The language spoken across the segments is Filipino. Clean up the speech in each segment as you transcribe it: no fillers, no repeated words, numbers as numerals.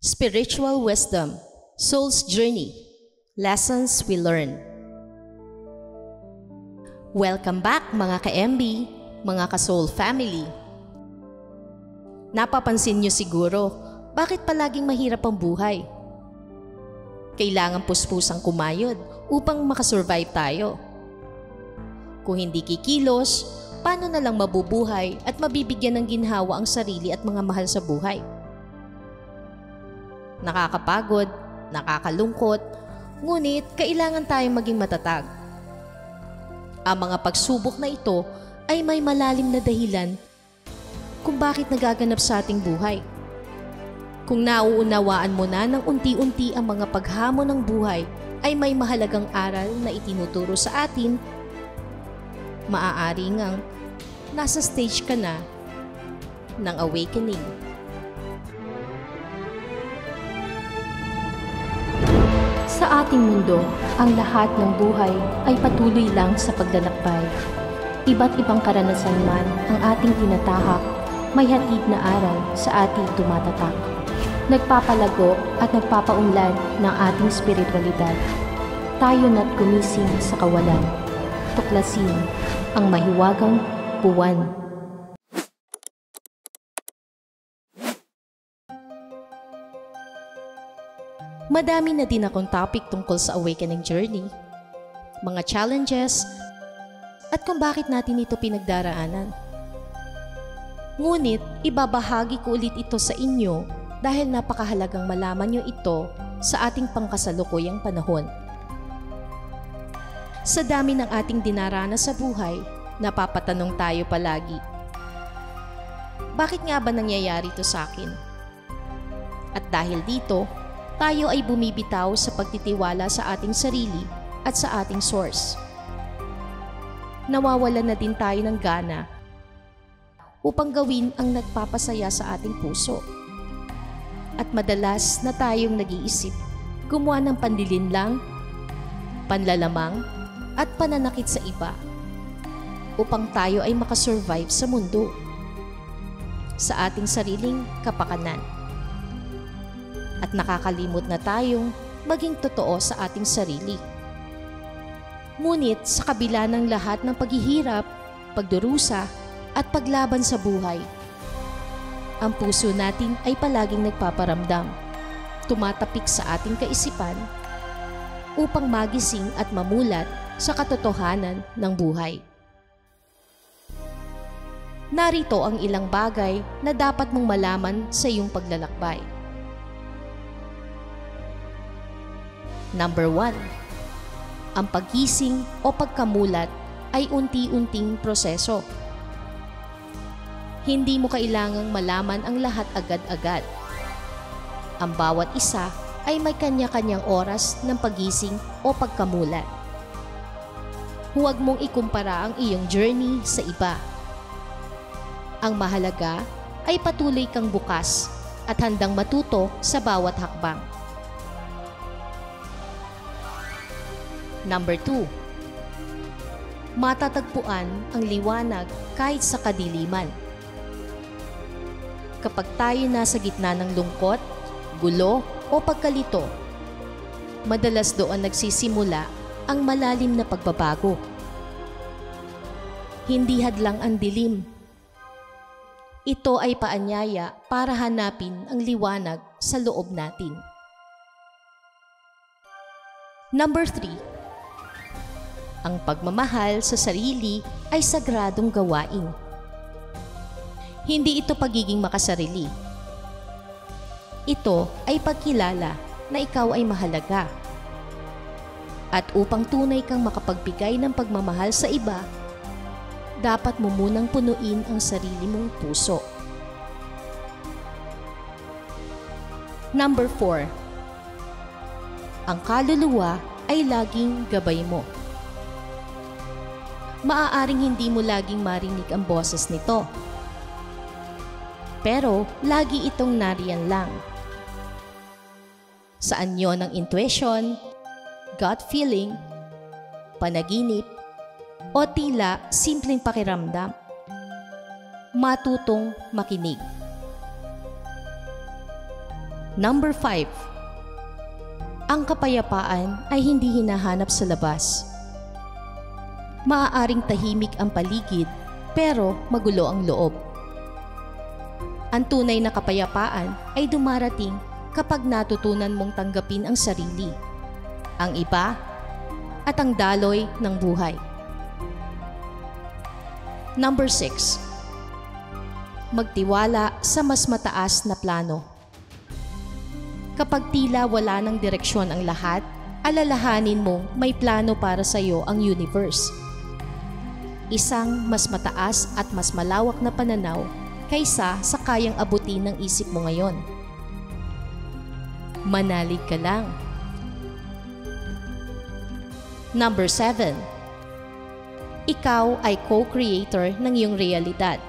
Spiritual wisdom, soul's journey, lessons we learn. Welcome back mga ka-MB, mga ka-soul family. Napapansin niyo siguro, bakit palaging mahirap ang buhay? Kailangan puspusang kumayod upang makasurvive tayo. Kung hindi kikilos, paano na lang mabubuhay at mabibigyan ng ginhawa ang sarili at mga mahal sa buhay? Nakakapagod, nakakalungkot, ngunit kailangan tayong maging matatag. Ang mga pagsubok na ito ay may malalim na dahilan kung bakit nagaganap sa ating buhay. Kung nauunawaan mo na ng unti-unti ang mga paghamon ng buhay ay may mahalagang aral na itinuturo sa atin, maaari ngang nasa stage ka na ng awakening. Sa ating mundo, ang lahat ng buhay ay patuloy lang sa paglalakbay. Iba't ibang karanasan man ang ating tinatahak, may hatid na aral sa ating tumatatak. Nagpapalago at nagpapaunlad ng ating spiritualidad. Tayo na't gumising sa kawalan. Tuklasin ang mahiwagang buwan. Madami na din akong topic tungkol sa awakening journey, mga challenges, at kung bakit natin ito pinagdaraanan. Ngunit ibabahagi ko ulit ito sa inyo dahil napakahalagang malaman nyo ito sa ating pangkasalukuyang panahon. Sa dami ng ating dinaranas sa buhay, napapatanong tayo palagi, bakit nga ba nangyayari ito sa akin? At dahil dito, tayo ay bumibitaw sa pagtitiwala sa ating sarili at sa ating source. Nawawalan na din tayo ng gana upang gawin ang nagpapasaya sa ating puso. At madalas na tayong nag-iisip, gumawa ng panlilinlang, panlalamang, at pananakit sa iba upang tayo ay makasurvive sa mundo, sa ating sariling kapakanan. At nakakalimot na tayong maging totoo sa ating sarili. Ngunit sa kabila ng lahat ng paghihirap, pagdurusa at paglaban sa buhay, ang puso natin ay palaging nagpaparamdam, tumatapik sa ating kaisipan upang magising at mamulat sa katotohanan ng buhay. Narito ang ilang bagay na dapat mong malaman sa iyong paglalakbay. Number 1. Ang paggising o pagkamulat ay unti-unting proseso. Hindi mo kailangang malaman ang lahat agad-agad. Ang bawat isa ay may kanya-kanyang oras ng paggising o pagkamulat. Huwag mong ikumpara ang iyong journey sa iba. Ang mahalaga ay patuloy kang bukas at handang matuto sa bawat hakbang. Number 2. Matatagpuan ang liwanag kahit sa kadiliman. Kapag tayo nasa gitna ng lungkot, gulo o pagkalito, madalas doon nagsisimula ang malalim na pagbabago. Hindi hadlang ang dilim. Ito ay paanyaya para hanapin ang liwanag sa loob natin. Number 3. Ang pagmamahal sa sarili ay sagradong gawain. Hindi ito pagiging makasarili. Ito ay pagkilala na ikaw ay mahalaga. At upang tunay kang makapagbigay ng pagmamahal sa iba, dapat mo munang punuin ang sarili mong puso. Number 4. Ang kaluluwa ay laging gabay mo. Maaaring hindi mo laging marinig ang boses nito, pero lagi itong nariyan lang. Sa anyo ng intuition, gut feeling, panaginip, o tila simpleng pakiramdam, matutong makinig. Number 5. Ang kapayapaan ay hindi hinahanap sa labas. Maaaring tahimik ang paligid pero magulo ang loob. Ang tunay na kapayapaan ay dumarating kapag natutunan mong tanggapin ang sarili, ang iba, at ang daloy ng buhay. Number 6. Magtiwala sa mas mataas na plano. Kapag tila wala ng direksyon ang lahat, alalahanin mong may plano para sa iyo ang universe. Isang mas mataas at mas malawak na pananaw kaysa sa kayang abutin ng isip mo ngayon. Manalig ka lang. Number 7. Ikaw ay co-creator ng iyong realidad.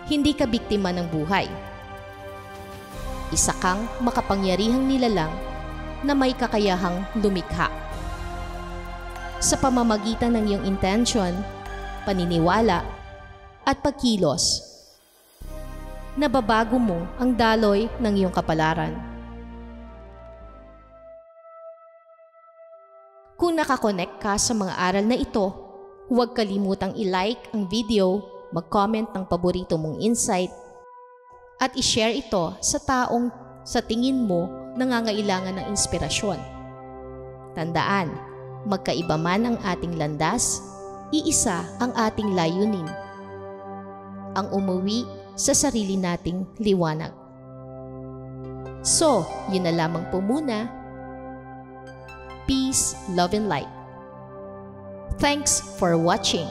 Hindi ka biktima ng buhay. Isa kang makapangyarihang nilalang na may kakayahang lumikha. Sa pamamagitan ng iyong intention, paniniwala, at pagkilos, nababago mo ang daloy ng iyong kapalaran. Kung nakakonect ka sa mga aral na ito, huwag kalimutang i-like ang video, mag-comment ng paborito mong insight, at i-share ito sa taong sa tingin mo nangangailangan ng inspirasyon. Tandaan, magkaiba man ang ating landas, iisa ang ating layunin: ang umuwi sa sarili nating liwanag. So, yun na lamang po muna. Peace, love, and light. Thanks for watching.